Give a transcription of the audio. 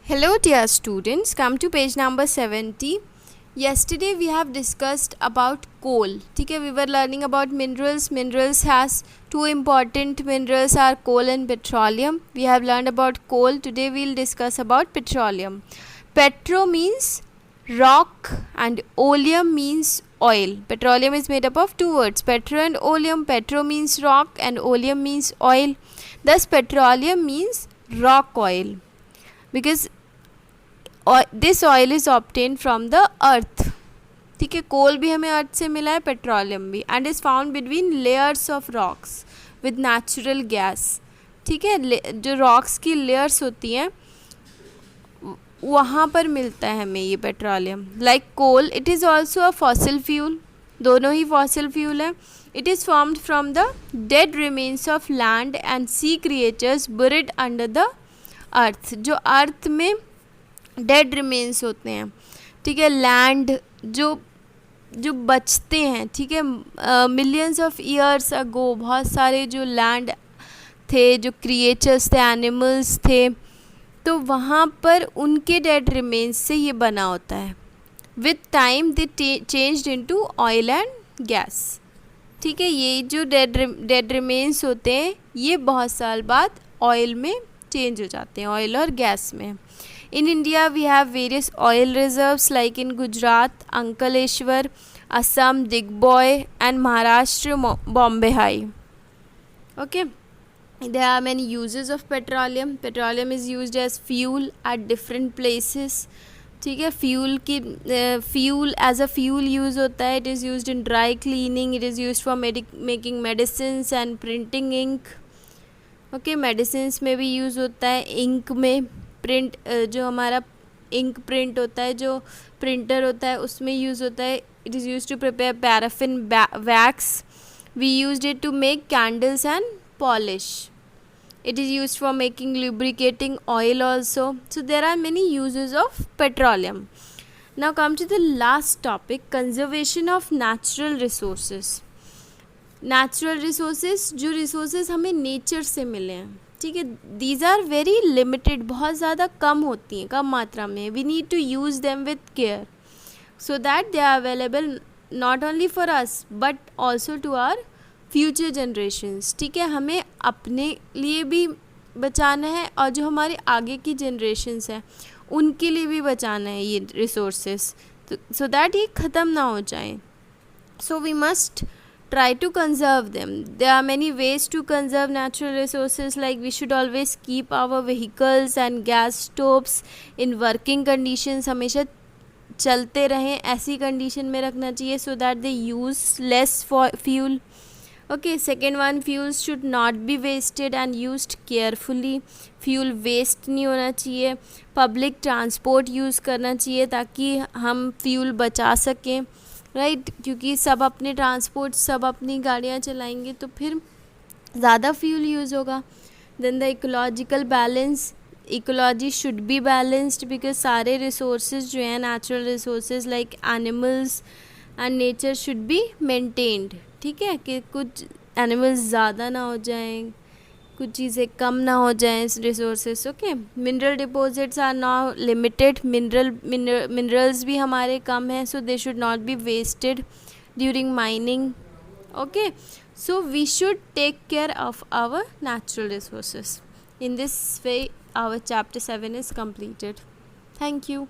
Hello dear students, come to page number 70. Yesterday we have discussed about coal. ठीक है, we were learning about minerals. Minerals has two important minerals are coal and petroleum. We have learned about coal. Today we will discuss about petroleum. Petro means rock and oleum means oil. Petroleum is made up of two words, petro and oleum. Petro means rock and oleum means oil. Thus petroleum means rock oil because this oil is obtain from the earth. ठीक है, कोल भी हमें अर्थ से मिला है, petroleum भी, and is found between layers of rocks with natural gas. ठीक है, जो रॉक्स की लेयर्स होती हैं वहाँ पर मिलता है हमें ये petroleum. Like coal it is also a fossil fuel, दोनों ही फॉसिल फ्यूल है. It is formed from the dead remains of land and sea creatures buried under the earth. जो अर्थ में डेड रिमेन्स होते हैं, ठीक है, लैंड जो जो बचते हैं, ठीक है, मिलियंस ऑफ ईयर्स अगो बहुत सारे जो लैंड थे, जो क्रिएचर्स थे, एनिमल्स थे, तो वहाँ पर उनके डेड रिमेन्स से ये बना होता है. With time they changed into oil and gas. ठीक है, ये जो डेड रिमेन्स होते हैं ये बहुत साल बाद ऑयल में चेंज हो जाते हैं, ऑयल और गैस में. In India, we have various oil reserves like in Gujarat, Ankaleshwar, Assam, Digboy, and Maharashtra, Bombay High. Okay, there are many uses of petroleum. Petroleum is used as fuel at different places. ठीक है, fuel as a fuel use होता है. It is used in dry cleaning. It is used for making medicines and printing ink. Okay, medicines में भी use होता है, ink में print, जो हमारा इंक प्रिंट होता है, जो प्रिंटर होता है उसमें यूज़ होता है. It is use to prepare paraffin wax. We used it to make candles and polish. It is use for making lubricating oil also. So there are many uses of petroleum. Now come to the last topic, conservation of natural resources. Natural resources, जो resources हमें nature से मिले हैं, ठीक है, these are very limited, बहुत ज़्यादा कम होती हैं, कम मात्रा में. We need to use them with care so that they are available not only for us but also to our future generations. ठीक है, हमें अपने लिए भी बचाना है और जो हमारे आगे की जनरेशन्स हैं उनके लिए भी बचाना है ये रिसोर्सेज, सो दैट ये ख़त्म ना हो जाए. So we must try to conserve them. There are many ways to conserve natural resources, like we should always keep our vehicles and gas stoves in working conditions. हमेशा चलते रहें, ऐसी condition में रखना चाहिए so that they use less for fuel. Okay, second one, fuels should not be wasted and used carefully. Fuel waste नहीं होना चाहिए. पब्लिक ट्रांसपोर्ट यूज़ करना चाहिए ताकि हम फ्यूल बचा सकें, राइट, क्योंकि सब अपने ट्रांसपोर्ट, सब अपनी गाड़ियाँ चलाएंगे तो फिर ज़्यादा फ्यूल यूज़ होगा. Then the ecological balance, ecology should be balanced because सारे रिसोर्सेज जो हैं, natural resources like animals and nature should be maintained. ठीक है, कि कुछ एनिमल्स ज़्यादा ना हो जाएं, कुछ चीज़ें कम ना हो जाएं resources. Okay, mineral deposits are now limited. Minerals भी हमारे कम हैं, so they should not be wasted during mining. Okay, so we should take care of our natural resources. In this way our chapter 7 is completed. Thank you.